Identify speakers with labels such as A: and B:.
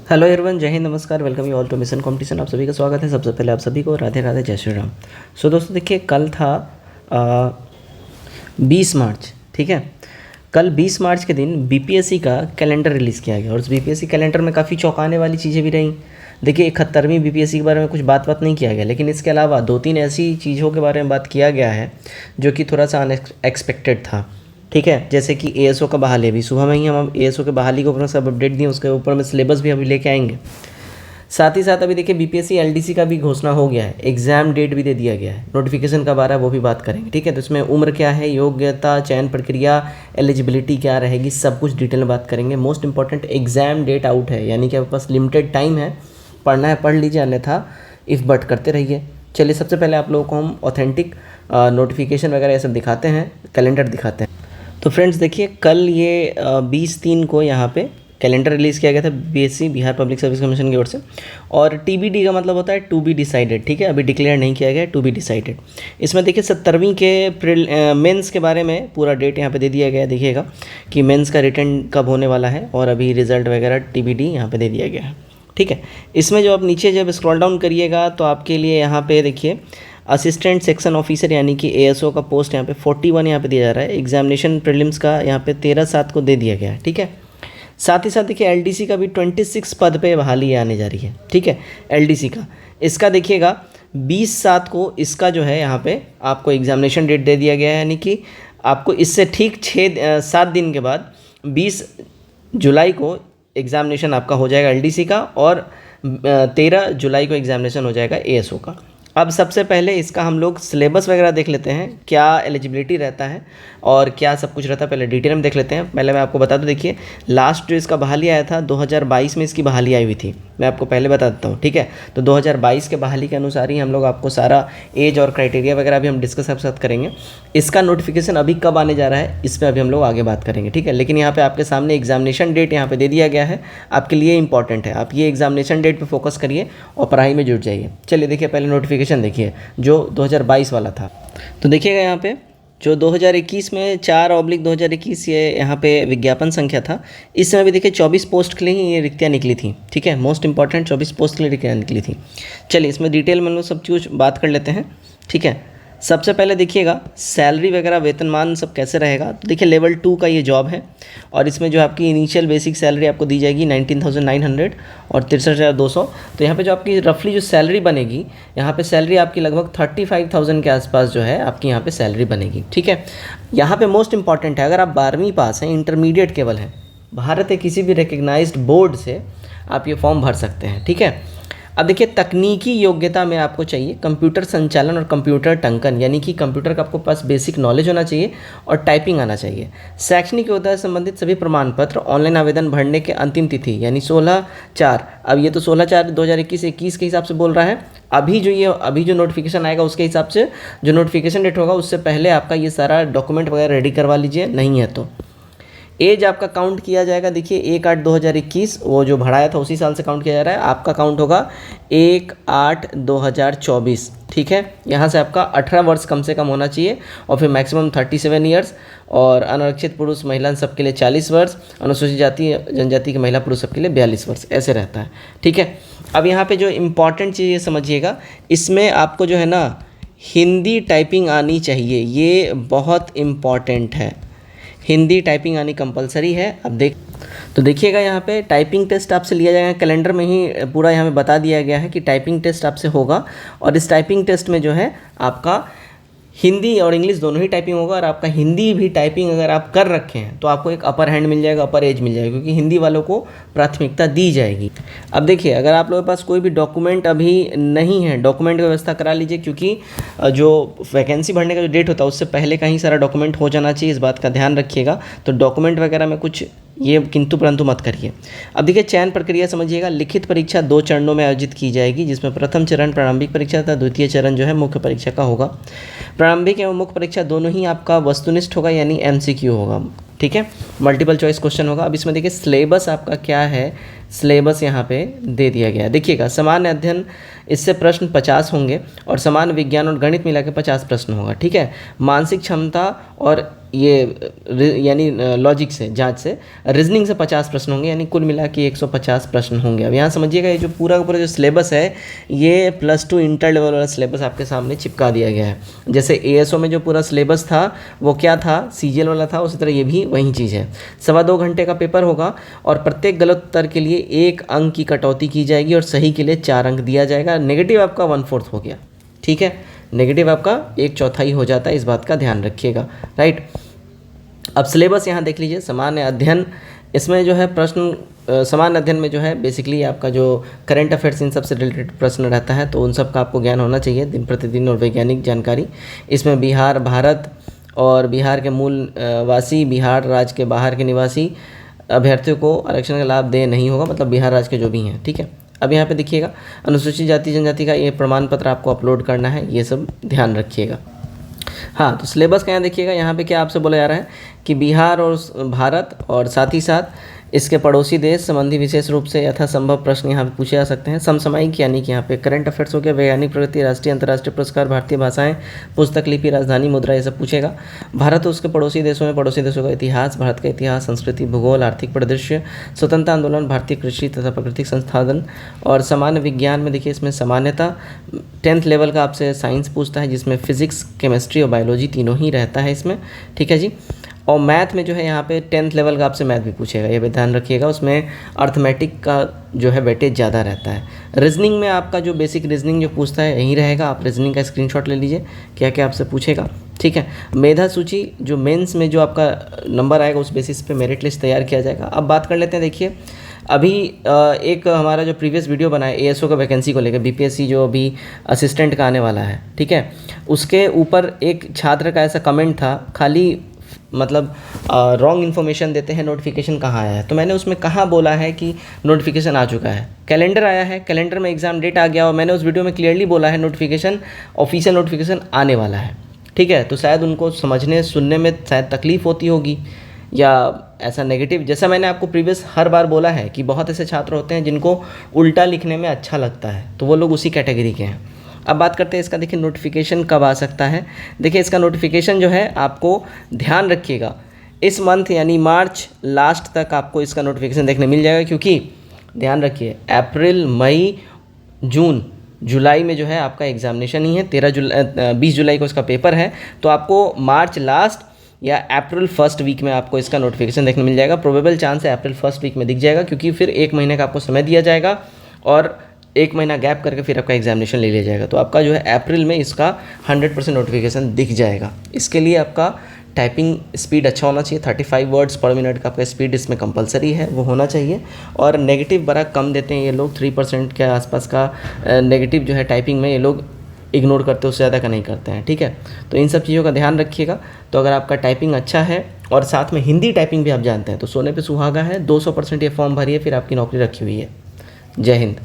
A: Hello everyone, जय हिंद, नमस्कार, welcome you all to mission competition. आप सभी का स्वागत है। सबसे पहले आप सभी को राधे राधे, जय श्री राम। सो दोस्तों देखिए, कल था 20 मार्च, ठीक है। कल 20 मार्च के दिन बीपीएससी का कैलेंडर रिलीज़ किया गया और उस बीपीएससी कैलेंडर में काफ़ी चौंकाने वाली चीज़ें भी रहीं। देखिए, 71वीं बीपीएससी के बारे में कुछ बात नहीं किया गया, लेकिन इसके अलावा 2-3 ऐसी चीज़ों के बारे में बात किया गया है जो कि थोड़ा सा अनएक्सपेक्टेड था, ठीक है। जैसे कि एएसओ का बहाली, अभी सुबह में ही हम एएसओ के बहाली के ऊपर सब अपडेट दिए, उसके ऊपर में सिलेबस भी अभी लेके आएंगे। साथ ही साथ अभी देखिए बीपीएससी एलडीसी का भी घोषणा हो गया है, एग्जाम डेट भी दे दिया गया है, नोटिफिकेशन कब आ रहा है वो भी बात करेंगे, ठीक है। तो इसमें उम्र क्या है, योग्यता, चयन प्रक्रिया, एलिजिबिलिटी क्या रहेगी, सब कुछ डिटेल में बात करेंगे। Most important, exam date out है, यानी कि आपके पास लिमिटेड टाइम है, पढ़ना है पढ़ लीजिए, अन्यथा इफ़ बट करते रहिए। चलिए, सबसे पहले आप लोगों को हम ऑथेंटिक नोटिफिकेशन वगैरह ये सब दिखाते हैं, कैलेंडर दिखाते हैं। तो फ्रेंड्स देखिए, कल ये 20/3 को यहाँ पे कैलेंडर रिलीज़ किया गया था BSc, Bihar public service commission की ओर से। और टीबीडी का मतलब होता है टू बी डिसाइडेड, ठीक है। अभी डिक्लेयर नहीं किया गया है, टू बी डिसाइडेड। इसमें देखिए 70वीं के मेंस के बारे में पूरा डेट यहाँ पे दे दिया गया है। देखिएगा कि मेंस का रिटर्न कब होने वाला है और अभी रिजल्ट वगैरह टीबीडी यहाँ पे दे दिया गया है, ठीक है। इसमें जो आप नीचे जब स्क्रॉल डाउन करिएगा तो आपके लिए यहाँ पे देखिए असिस्टेंट सेक्शन ऑफिसर यानी कि एएसओ का पोस्ट यहाँ पे 41 यहाँ पे दिया जा रहा है। एग्जामिनेशन प्रीलिम्स का यहाँ पे 13/7 को दे दिया गया है, ठीक है। साथ ही साथ देखिए एलडीसी का भी 26 पद पे बहाली आने जा रही है, ठीक है। एलडीसी का इसका देखिएगा 20/7 को इसका जो है यहाँ पे आपको एग्जामिनेशन डेट दे दिया गया है, यानी कि आपको इससे ठीक 7 दिन के बाद 20 जुलाई को एग्जामिनेशन आपका हो जाएगा एलडीसी का, और 13 जुलाई को एग्जामिनेशन हो जाएगा एएसओ का। अब सबसे पहले इसका हम लोग सिलेबस वगैरह देख लेते हैं, क्या एलिजिबिलिटी रहता है और क्या सब कुछ रहता है, पहले डिटेल में देख लेते हैं। पहले मैं आपको बता दूं, देखिए लास्ट जो इसका बहाली आया था 2022 में इसकी बहाली आई हुई थी, मैं आपको पहले बता देता हूँ, ठीक है। तो 2022 के बहाली के अनुसार ही हम लोग आपको सारा एज और क्राइटेरिया वगैरह भी हम डिस्कस आपके साथ करेंगे। इसका नोटिफिकेशन अभी कब आने जा रहा है इस पर अभी हम लोग आगे बात करेंगे, ठीक है। लेकिन यहाँ पे आपके सामने एग्जामिनेशन डेट यहाँ पे दे दिया गया है, आपके लिए इंपॉर्टेंट है। आप ये एग्जामिनेशन डेट पे फोकस करिए और पढ़ाई में जुट जाइए। चलिए देखिए, पहले नोटिफिकेशन देखिए जो 2022 वाला था। तो देखिएगा यहाँ पे जो 2021 में 4/2021 ये यहाँ पे विज्ञापन संख्या था। इस समय भी देखिए 24 पोस्ट के लिए ही ये रिक्तियाँ निकली थी, ठीक है। मोस्ट इंपॉर्टेंट 24 पोस्ट के लिए रिक्तियाँ निकली थी। चलिए इसमें डिटेल में हम लोग सब कुछ बात कर लेते हैं, ठीक है। सबसे पहले देखिएगा सैलरी वगैरह, वेतनमान सब कैसे रहेगा। तो देखिए लेवल 2 का ये जॉब है और इसमें जो आपकी इनिशियल बेसिक सैलरी आपको दी जाएगी 19,900 और 63,200। तो यहाँ पे जो आपकी रफली जो सैलरी बनेगी, यहाँ पे सैलरी आपकी लगभग 35,000 के आसपास जो है आपकी यहाँ पे सैलरी बनेगी, ठीक है। यहाँ पे मोस्ट इंपॉर्टेंट है, अगर आप 12वीं पास हैं, इंटरमीडिएट केवल हैं, भारत के किसी भी रिकग्नाइज्ड बोर्ड से आप ये फॉर्म भर सकते हैं, ठीक है। अब देखिए तकनीकी योग्यता में आपको चाहिए कंप्यूटर संचालन और कंप्यूटर टंकन, यानी कि कंप्यूटर का आपको पास बेसिक नॉलेज होना चाहिए और टाइपिंग आना चाहिए। शैक्षणिक योग्यता से संबंधित सभी प्रमाण पत्र, ऑनलाइन आवेदन भरने के अंतिम तिथि यानी 16/4। अब ये तो 16/4/2021 के हिसाब से बोल रहा है। अभी जो नोटिफिकेशन आएगा उसके हिसाब से जो नोटिफिकेशन डेट होगा उससे पहले आपका ये सारा डॉक्यूमेंट वगैरह रेडी करवा लीजिए, नहीं है तो। एज आपका काउंट किया जाएगा, देखिए 1/8/2021 वो जो भराया था उसी साल से काउंट किया जा रहा है। आपका काउंट होगा 1/8/2024, ठीक है। यहाँ से आपका 18 वर्ष कम से कम होना चाहिए और फिर मैक्सिमम 37 ईयर्स, और अनारक्षित पुरुष महिला सबके लिए 40 वर्ष, अनुसूचित जाति जनजाति के महिला पुरुष सबके लिए 42 वर्ष, ऐसे रहता है, ठीक है। अब यहाँ पर जो इम्पॉर्टेंट चीज़ ये समझिएगा, इसमें आपको जो है ना हिंदी टाइपिंग आनी चाहिए, ये बहुत इम्पॉर्टेंट है। हिंदी टाइपिंग आनी कंपलसरी है। अब देखिएगा यहाँ पे टाइपिंग टेस्ट आपसे लिया जाएगा, कैलेंडर में ही पूरा यहाँ पे बता दिया गया है कि टाइपिंग टेस्ट आपसे होगा, और इस टाइपिंग टेस्ट में जो है आपका हिंदी और इंग्लिश दोनों ही टाइपिंग होगा। और आपका हिंदी भी टाइपिंग अगर आप कर रखे हैं तो आपको एक अपर हैंड मिल जाएगा, अपर एज मिल जाएगा, क्योंकि हिंदी वालों को प्राथमिकता दी जाएगी। अब देखिए अगर आप लोगों के पास कोई भी डॉक्यूमेंट अभी नहीं है, डॉक्यूमेंट की व्यवस्था करा लीजिए, क्योंकि जो वैकेंसी भरने का जो डेट होता है उससे पहले कहीं सारा डॉक्यूमेंट हो जाना चाहिए, इस बात का ध्यान रखिएगा। तो डॉक्यूमेंट वगैरह में कुछ ये किंतु परंतु मत करिए। अब देखिए चयन प्रक्रिया समझिएगा, लिखित परीक्षा 2 चरणों में आयोजित की जाएगी, जिसमें प्रथम चरण प्रारंभिक परीक्षा था, द्वितीय चरण जो है मुख्य परीक्षा का होगा। प्रारंभिक एवं मुख्य परीक्षा दोनों ही आपका वस्तुनिष्ठ होगा, यानी एमसीक्यू होगा, ठीक है, मल्टीपल चॉइस क्वेश्चन होगा। अब इसमें देखिए सिलेबस आपका क्या है, सिलेबस यहाँ पे दे दिया गया है। देखिएगा सामान्य अध्ययन, इससे प्रश्न 50 होंगे और सामान्य विज्ञान और गणित मिला के 50 प्रश्न होगा, ठीक है। मानसिक क्षमता और यानी लॉजिक से, जांच से। रीजनिंग से 50 प्रश्न होंगे, यानी कुल मिला के 150 प्रश्न होंगे। अब यहाँ समझिएगा, ये जो पूरा का पूरा जो सिलेबस है, ये +2 इंटर लेवल वाला सिलेबस आपके सामने चिपका दिया गया है। जैसे ASO में जो पूरा सिलेबस था वो क्या था, CGL वाला था, उसी तरह ये भी वही चीज़ है। 2.25 घंटे का पेपर होगा और प्रत्येक गलत उत्तर के लिए 1 अंक की कटौती की जाएगी और सही के लिए 4 अंक दिया जाएगा। नेगेटिव आपका 1/4 हो गया, ठीक है, नेगेटिव आपका 1/4 हो जाता है, इस बात का ध्यान रखिएगा, राइट। अब सिलेबस यहाँ देख लीजिए, सामान्य अध्ययन, इसमें जो है प्रश्न सामान्य अध्ययन में जो है बेसिकली आपका जो करंट अफेयर्स इन सब से रिलेटेड प्रश्न रहता है, तो उन सब का आपको ज्ञान होना चाहिए दिन प्रतिदिन, और वैज्ञानिक जानकारी। इसमें बिहार, भारत और बिहार के मूल वासी, बिहार राज्य के बाहर के निवासी अभ्यर्थियों को आरक्षण का लाभ दे नहीं होगा, मतलब बिहार राज्य के जो भी हैं, ठीक है। अब यहाँ पे देखिएगा, अनुसूचित जाति जनजाति का ये प्रमाण पत्र आपको अपलोड करना है, ये सब ध्यान रखिएगा। हाँ, तो सिलेबस का यहाँ देखिएगा, यहाँ पे क्या आपसे बोला जा रहा है कि बिहार और भारत और साथ ही साथ इसके पड़ोसी देश संबंधी विशेष रूप से यथासंभव प्रश्न यहाँ पे पूछे जा सकते हैं। समसामयिक यानी कि यहाँ पे करंट अफेयर्स हो गया, वैज्ञानिक प्रगति, राष्ट्रीय अंतर्राष्ट्रीय पुरस्कार, भारतीय भाषाएं, पुस्तक, लिपि, राजधानी, मुद्रा, ये सब पूछेगा। भारत और उसके पड़ोसी देशों में पड़ोसी देशों का इतिहास, भारत का इतिहास, संस्कृति, भूगोल, आर्थिक परिदृश्य, स्वतंत्रता आंदोलन, भारतीय कृषि तथा प्राकृतिक संसाधन। और सामान्य विज्ञान में देखिए, इसमें सामान्यता 10th लेवल का आपसे साइंस पूछता है, जिसमें फिजिक्स, केमिस्ट्री और बायोलॉजी तीनों ही रहता है इसमें, ठीक है जी। और मैथ में जो है यहाँ पे 10th लेवल का आपसे मैथ भी पूछेगा, ये भी ध्यान रखिएगा, उसमें अर्थमेटिक का जो है वेटेज ज़्यादा रहता है। रीजनिंग में आपका जो बेसिक रीजनिंग जो पूछता है यही रहेगा, आप रीजनिंग का स्क्रीनशॉट ले लीजिए, क्या क्या आपसे पूछेगा, ठीक है। मेधा सूची जो मेंस में जो आपका नंबर आएगा उस बेसिस पे मेरिट लिस्ट तैयार किया जाएगा। अब बात कर लेते हैं, देखिए अभी एक हमारा जो प्रीवियस वीडियो बना है ASO का वैकेंसी को लेकर, BPSC जो अभी असिस्टेंट का आने वाला है, ठीक है, उसके ऊपर एक छात्र का ऐसा कमेंट था, खाली मतलब रॉन्ग इन्फॉर्मेशन देते हैं, नोटिफिकेशन कहाँ आया है। तो मैंने उसमें कहाँ बोला है कि नोटिफिकेशन आ चुका है, कैलेंडर आया है, कैलेंडर में एग्ज़ाम डेट आ गया, और मैंने उस वीडियो में क्लियरली बोला है नोटिफिकेशन, ऑफिशियल नोटिफिकेशन आने वाला है, ठीक है। तो शायद उनको समझने सुनने में शायद तकलीफ़ होती होगी, या ऐसा नेगेटिव, जैसा मैंने आपको प्रीवियस हर बार बोला है कि बहुत ऐसे छात्र होते हैं जिनको उल्टा लिखने में अच्छा लगता है, तो वो लोग उसी कैटेगरी के हैं। अब बात करते हैं इसका, देखिए नोटिफिकेशन कब आ सकता है। देखिए इसका नोटिफिकेशन जो है, आपको ध्यान रखिएगा, इस मंथ यानी मार्च लास्ट तक आपको इसका नोटिफिकेशन देखने मिल जाएगा, क्योंकि ध्यान रखिए अप्रैल, मई, जून, जुलाई में जो है आपका एग्जामिनेशन ही है, 20 जुलाई को इसका पेपर है, तो आपको मार्च लास्ट या अप्रैल फर्स्ट वीक में आपको इसका नोटिफिकेशन देखने मिल जाएगा। प्रोबेबल चांस है अप्रैल फर्स्ट वीक में दिख जाएगा, क्योंकि फिर 1 महीने का आपको समय दिया जाएगा और 1 महीना गैप करके फिर आपका एग्जामिनेशन ले लिया जाएगा। तो आपका जो है अप्रैल में इसका 100% नोटिफिकेशन दिख जाएगा। इसके लिए आपका टाइपिंग स्पीड अच्छा होना चाहिए, 35 वर्ड्स पर मिनट का आपका स्पीड इसमें कंपलसरी है, वो होना चाहिए। और नेगेटिव बड़ा कम देते हैं ये लोग, 3% के आसपास का नेगेटिव जो है टाइपिंग में ये लोग इग्नोर करते हैं, उससे ज़्यादा का नहीं करते हैं, ठीक है। तो इन सब चीज़ों का ध्यान रखिएगा। तो अगर आपका टाइपिंग अच्छा है और साथ में हिंदी टाइपिंग भी आप जानते हैं, तो सोने पे सुहागा है, 200% ये फॉर्म भरिए, फिर आपकी नौकरी रखी हुई है। जय हिंद।